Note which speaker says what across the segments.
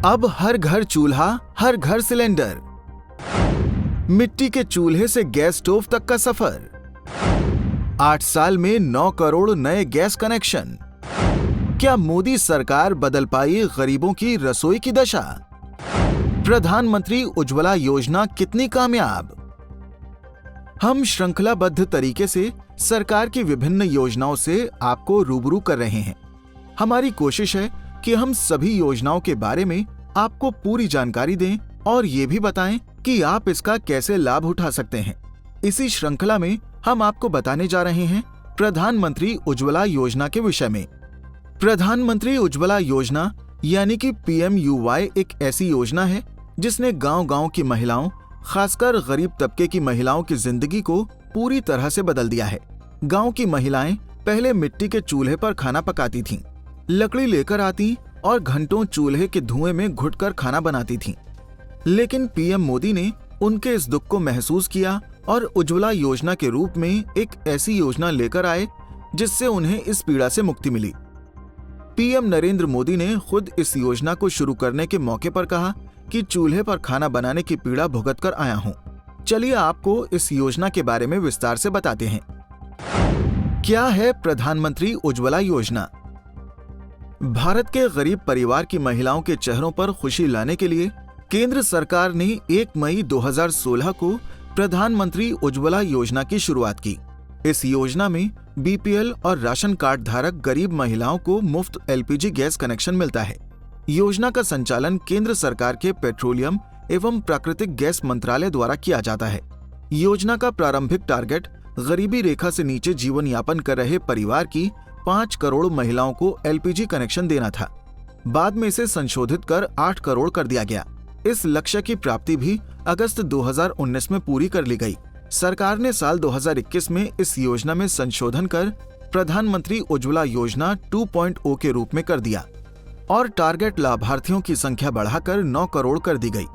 Speaker 1: अब हर घर चूल्हा, हर घर सिलेंडर। मिट्टी के चूल्हे से गैस स्टोव तक का सफर। 8 साल में 9 करोड़ नए गैस कनेक्शन। क्या मोदी सरकार बदल पाई गरीबों की रसोई की दशा? प्रधानमंत्री उज्ज्वला योजना कितनी कामयाब? हम श्रृंखलाबद्ध तरीके से सरकार की विभिन्न योजनाओं से आपको रूबरू कर रहे हैं। हमारी कोशिश है कि हम सभी योजनाओं के बारे में आपको पूरी जानकारी दें और ये भी बताएं कि आप इसका कैसे लाभ उठा सकते हैं। इसी श्रृंखला में हम आपको बताने जा रहे हैं प्रधानमंत्री उज्ज्वला योजना के विषय में। प्रधानमंत्री उज्ज्वला योजना यानी कि PMUY एक ऐसी योजना है जिसने गांव-गांव की महिलाओं, खासकर गरीब तबके की महिलाओं की जिंदगी को पूरी तरह से बदल दिया है। गांव की महिलाएं पहले मिट्टी के चूल्हे पर खाना पकाती थीं, लकड़ी लेकर आती और घंटों चूल्हे के धुएं में घुटकर खाना बनाती थीं। लेकिन PM मोदी ने उनके इस दुख को महसूस किया और उज्ज्वला योजना के रूप में एक ऐसी योजना लेकर आए जिससे उन्हें इस पीड़ा से मुक्ति मिली। PM नरेंद्र मोदी ने खुद इस योजना को शुरू करने के मौके पर कहा कि चूल्हे पर खाना बनाने की पीड़ा भुगत कर आया हूं। चलिए आपको इस योजना के बारे में विस्तार से बताते हैं। क्या है प्रधानमंत्री उज्ज्वला योजना? भारत के गरीब परिवार की महिलाओं के चेहरों पर खुशी लाने के लिए केंद्र सरकार ने 1 मई 2016 को प्रधानमंत्री उज्ज्वला योजना की शुरुआत की। इस योजना में BPL और राशन कार्ड धारक गरीब महिलाओं को मुफ्त LPG गैस कनेक्शन मिलता है। योजना का संचालन केंद्र सरकार के पेट्रोलियम एवं प्राकृतिक गैस मंत्रालय द्वारा किया जाता है। योजना का प्रारंभिक टारगेट गरीबी रेखा से नीचे जीवन यापन कर रहे परिवार की 5 करोड़ महिलाओं को LPG कनेक्शन देना था। बाद में इसे संशोधित कर 8 करोड़ कर दिया गया। इस लक्ष्य की प्राप्ति भी अगस्त 2019 में पूरी कर ली गई। सरकार ने साल 2021 में इस योजना में संशोधन कर प्रधानमंत्री उज्ज्वला योजना 2.0 के रूप में कर दिया और टारगेट लाभार्थियों की संख्या बढ़ाकर 9 करोड़ कर दी गई।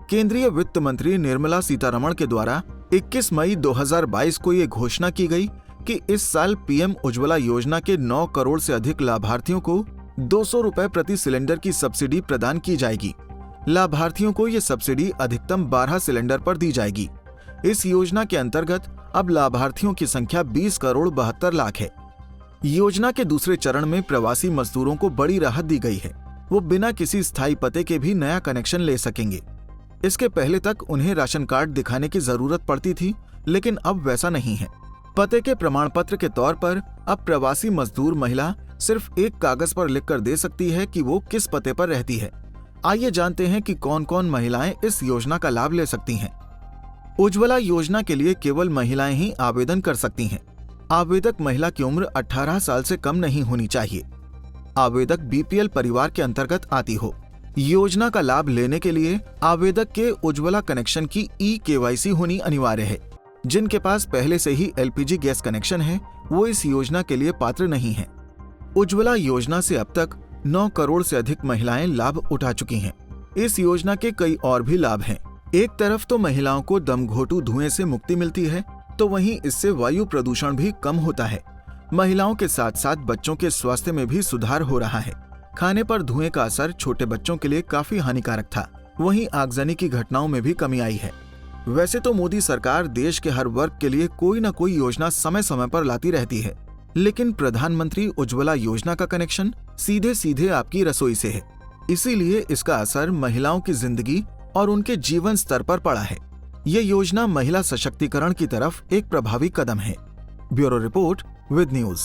Speaker 1: केंद्रीय वित्त मंत्री निर्मला सीतारमण के द्वारा 21 मई 2022 को ये घोषणा की गई कि इस साल PM उज्ज्वला योजना के 9 करोड़ से अधिक लाभार्थियों को 200 रुपए प्रति सिलेंडर की सब्सिडी प्रदान की जाएगी। लाभार्थियों को ये सब्सिडी अधिकतम 12 सिलेंडर पर दी जाएगी। इस योजना के अंतर्गत अब लाभार्थियों की संख्या 20 करोड़ 72 लाख है। योजना के दूसरे चरण में प्रवासी मजदूरों को बड़ी राहत दी गई है। वो बिना किसी स्थायी पते के भी नया कनेक्शन ले सकेंगे। इसके पहले तक उन्हें राशन कार्ड दिखाने की जरूरत पड़ती थी, लेकिन अब वैसा नहीं है। पते के प्रमाण पत्र के तौर पर अब प्रवासी मजदूर महिला सिर्फ एक कागज पर लिखकर दे सकती है कि वो किस पते पर रहती है। आइए जानते हैं कि कौन कौन महिलाएं इस योजना का लाभ ले सकती हैं। उज्ज्वला योजना के लिए केवल महिलाएं ही आवेदन कर सकती हैं। आवेदक महिला की उम्र 18 साल से कम नहीं होनी चाहिए। आवेदक BPL परिवार के अंतर्गत आती हो। योजना का लाभ लेने के लिए आवेदक के उज्ज्वला कनेक्शन की eKYC होनी अनिवार्य है। जिनके पास पहले से ही LPG गैस कनेक्शन है वो इस योजना के लिए पात्र नहीं हैं। उज्ज्वला योजना से अब तक 9 करोड़ से अधिक महिलाएं लाभ उठा चुकी हैं। इस योजना के कई और भी लाभ हैं। एक तरफ तो महिलाओं को दमघोटू धुएं से मुक्ति मिलती है, तो वहीं इससे वायु प्रदूषण भी कम होता है। महिलाओं के साथ साथ बच्चों के स्वास्थ्य में भी सुधार हो रहा है। खाने पर धुएं का असर छोटे बच्चों के लिए काफी हानिकारक था। वहीं आगजनी की घटनाओं में भी कमी आई है। वैसे तो मोदी सरकार देश के हर वर्ग के लिए कोई न कोई योजना समय समय पर लाती रहती है, लेकिन प्रधानमंत्री उज्ज्वला योजना का कनेक्शन सीधे सीधे आपकी रसोई से है। इसीलिए इसका असर महिलाओं की जिंदगी और उनके जीवन स्तर पर पड़ा है। ये योजना महिला सशक्तिकरण की तरफ एक प्रभावी कदम है। Bureau report with news.